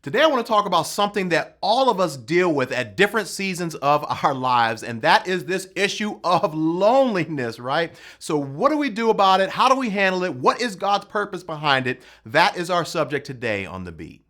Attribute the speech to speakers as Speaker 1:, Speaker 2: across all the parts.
Speaker 1: Today, I want to talk about something that all of us deal with at different seasons of our lives, and that is this issue of loneliness, right? So what do we do about it? How do we handle it? What is God's purpose behind it? That is our subject today on The Beat.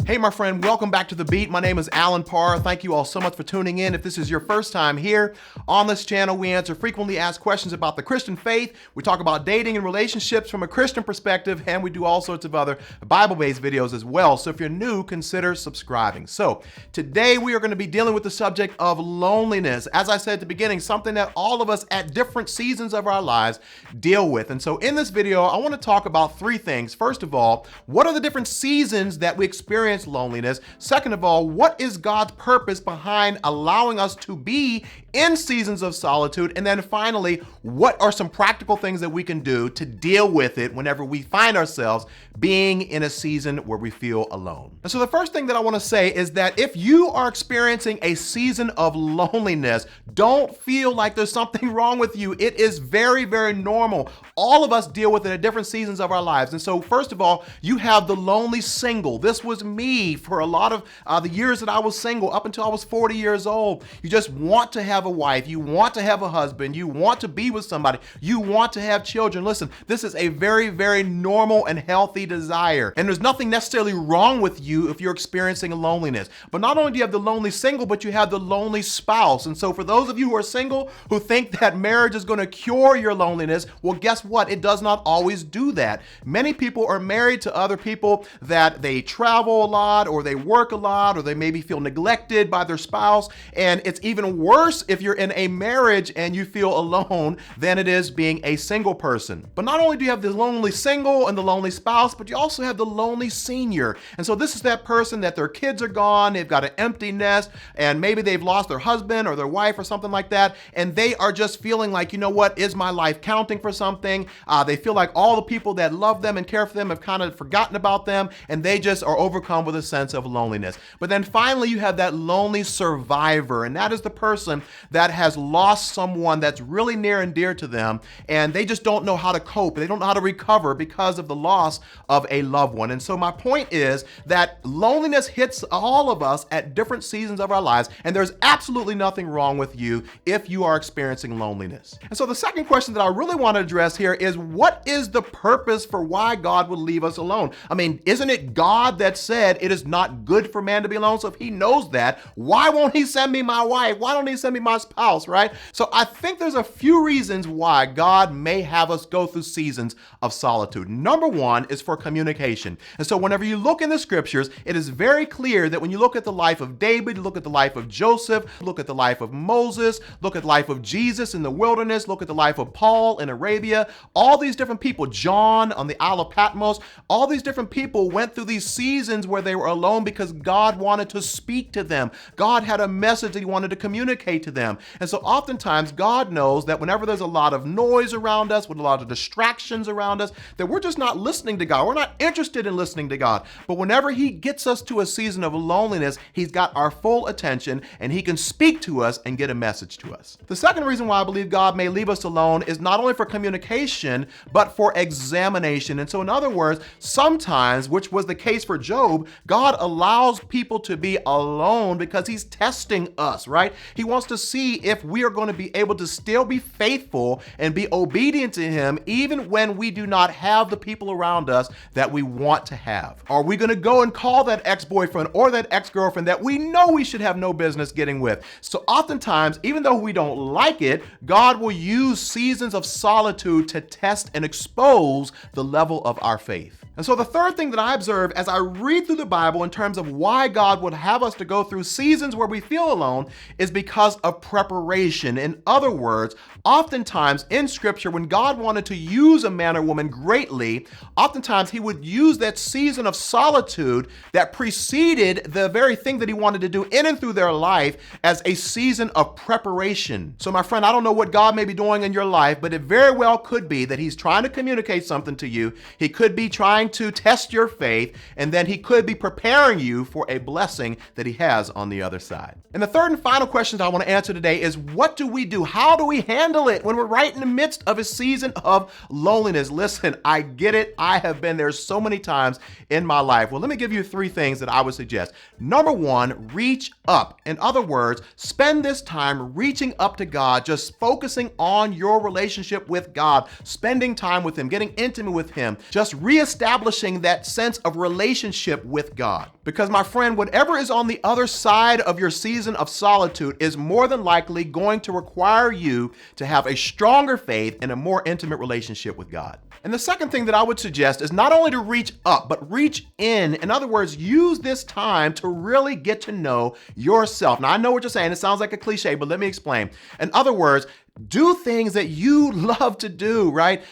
Speaker 1: Hey, my friend, welcome back to The Beat. My name is Alan Parr. Thank you all so much for tuning in. If this is your first time here on this channel, we answer frequently asked questions about the Christian faith. We talk about dating and relationships from a Christian perspective, and we do all sorts of other Bible-based videos as well. So if you're new, consider subscribing. So today we are going to be dealing with the subject of loneliness. As I said at the beginning, something that all of us at different seasons of our lives deal with. And so in this video, I want to talk about three things. First of all, what are the different seasons that we experience loneliness? Second of all, what is God's purpose behind allowing us to be in seasons of solitude? And then finally, what are some practical things that we can do to deal with it whenever we find ourselves being in a season where we feel alone? And so the first thing that I want to say is that if you are experiencing a season of loneliness, don't feel like there's something wrong with you. It is very, very normal. All of us deal with it at different seasons of our lives. And so first of all, you have the lonely single. This was me for a lot of the years that I was single, up until I was 40 years old. You just want to have a wife. You want to have a husband. You want to be with somebody. You want to have children. Listen, this is a very, very normal and healthy desire. And there's nothing necessarily wrong with you if you're experiencing loneliness. But not only do you have the lonely single, but you have the lonely spouse. And so for those of you who are single who think that marriage is going to cure your loneliness, well, guess what? It does not always do that. Many people are married to other people that they travel a lot, or they work a lot, or they maybe feel neglected by their spouse. And it's even worse if you're in a marriage and you feel alone than it is being a single person. But not only do you have the lonely single and the lonely spouse, but you also have the lonely senior. And so this is that person that their kids are gone, they've got an empty nest, and maybe they've lost their husband or their wife or something like that. And they are just feeling like, you know what, is my life counting for something? They feel like all the people that love them and care for them have kind of forgotten about them, and they just are overcome with a sense of loneliness. But then finally, you have that lonely survivor, and that is the person that has lost someone that's really near and dear to them, and they just don't know how to cope. They don't know how to recover because of the loss of a loved one. And so my point is that loneliness hits all of us at different seasons of our lives, and there's absolutely nothing wrong with you if you are experiencing loneliness. And so the second question that I really want to address here is, what is the purpose for why God would leave us alone? I mean, isn't it God that said it is not good for man to be alone? So if he knows that, why won't he send me my wife? Why don't he send me my spouse, right? So I think there's a few reasons why God may have us go through seasons of solitude. Number one is for communication. And so whenever you look in the scriptures, it is very clear that when you look at the life of David, look at the life of Joseph, look at the life of Moses, look at the life of Jesus in the wilderness, look at the life of Paul in Arabia, all these different people, John on the Isle of Patmos, all these different people went through these seasons where they were alone because God wanted to speak to them. God had a message that he wanted to communicate to them. And so oftentimes God knows that whenever there's a lot of noise around us, with a lot of distractions around us, that we're just not listening to God. We're not interested in listening to God. But whenever he gets us to a season of loneliness, he's got our full attention and he can speak to us and get a message to us. The second reason why I believe God may leave us alone is not only for communication, but for examination. And so in other words, sometimes, which was the case for Job, God allows people to be alone because he's testing us, right? He wants to see if we are going to be able to still be faithful and be obedient to him even when we do not have the people around us that we want to have. Are we going to go and call that ex-boyfriend or that ex-girlfriend that we know we should have no business getting with? So oftentimes, even though we don't like it, God will use seasons of solitude to test and expose the level of our faith. And so the third thing that I observe as I read through the Bible in terms of why God would have us to go through seasons where we feel alone is because of preparation. In other words, oftentimes in scripture, when God wanted to use a man or woman greatly, oftentimes he would use that season of solitude that preceded the very thing that he wanted to do in and through their life as a season of preparation. So my friend, I don't know what God may be doing in your life, but it very well could be that he's trying to communicate something to you. He could be trying trying to test your faith, and then he could be preparing you for a blessing that he has on the other side. And the third and final question that I want to answer today is, what do we do? How do we handle it when we're right in the midst of a season of loneliness? Listen, I get it. I have been there so many times in my life. Well, let me give you 3 things that I would suggest. Number 1, reach up. In other words, spend this time reaching up to God, just focusing on your relationship with God, spending time with him, getting intimate with him, just reestablishing that sense of relationship with God. Because my friend, whatever is on the other side of your season of solitude is more than likely going to require you to have a stronger faith and a more intimate relationship with God. And the second thing that I would suggest is not only to reach up, but reach in. In other words, use this time to really get to know yourself. Now, I know what you're saying. It sounds like a cliche, but let me explain. In other words, do things that you love to do, right?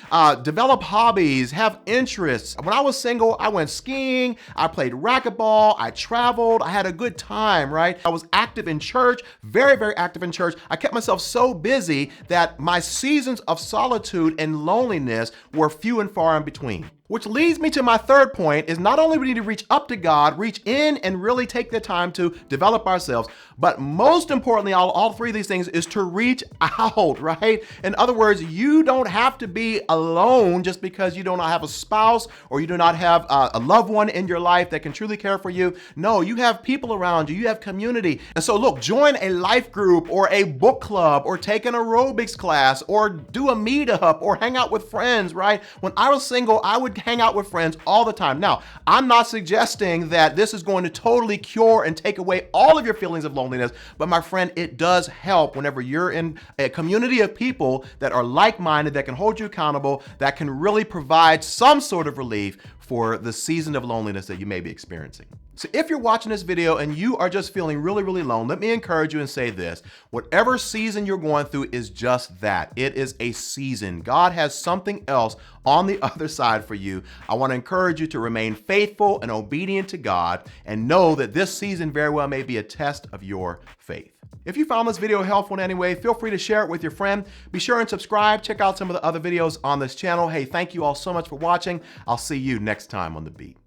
Speaker 1: Develop hobbies, have interests. When I was single, I went skiing, I played racquetball, I traveled, I had a good time, right? I was active in church, very, very active in church. I kept myself so busy that my seasons of solitude and loneliness were few and far in between. Which leads me to my third point is not only we need to reach up to God, reach in and really take the time to develop ourselves, but most importantly, all 3 of these things is to reach out, right? In other words, you don't have to be alone just because you do not have a spouse or you do not have a loved one in your life that can truly care for you. No, you have people around you, you have community. And so look, join a life group or a book club or take an aerobics class or do a meetup or hang out with friends, right? When I was single, I would hang out with friends all the time. Now, I'm not suggesting that this is going to totally cure and take away all of your feelings of loneliness, but my friend, it does help whenever you're in a community of people that are like-minded, that can hold you accountable, that can really provide some sort of relief for the season of loneliness that you may be experiencing. So if you're watching this video and you are just feeling really, really alone, let me encourage you and say this: whatever season you're going through is just that. It is a season. God has something else on the other side for you. I want to encourage you to remain faithful and obedient to God and know that this season very well may be a test of your faith. If you found this video helpful in any way, feel free to share it with your friend. Be sure and subscribe. Check out some of the other videos on this channel. Hey, thank you all so much for watching. I'll see you next time on The Beat.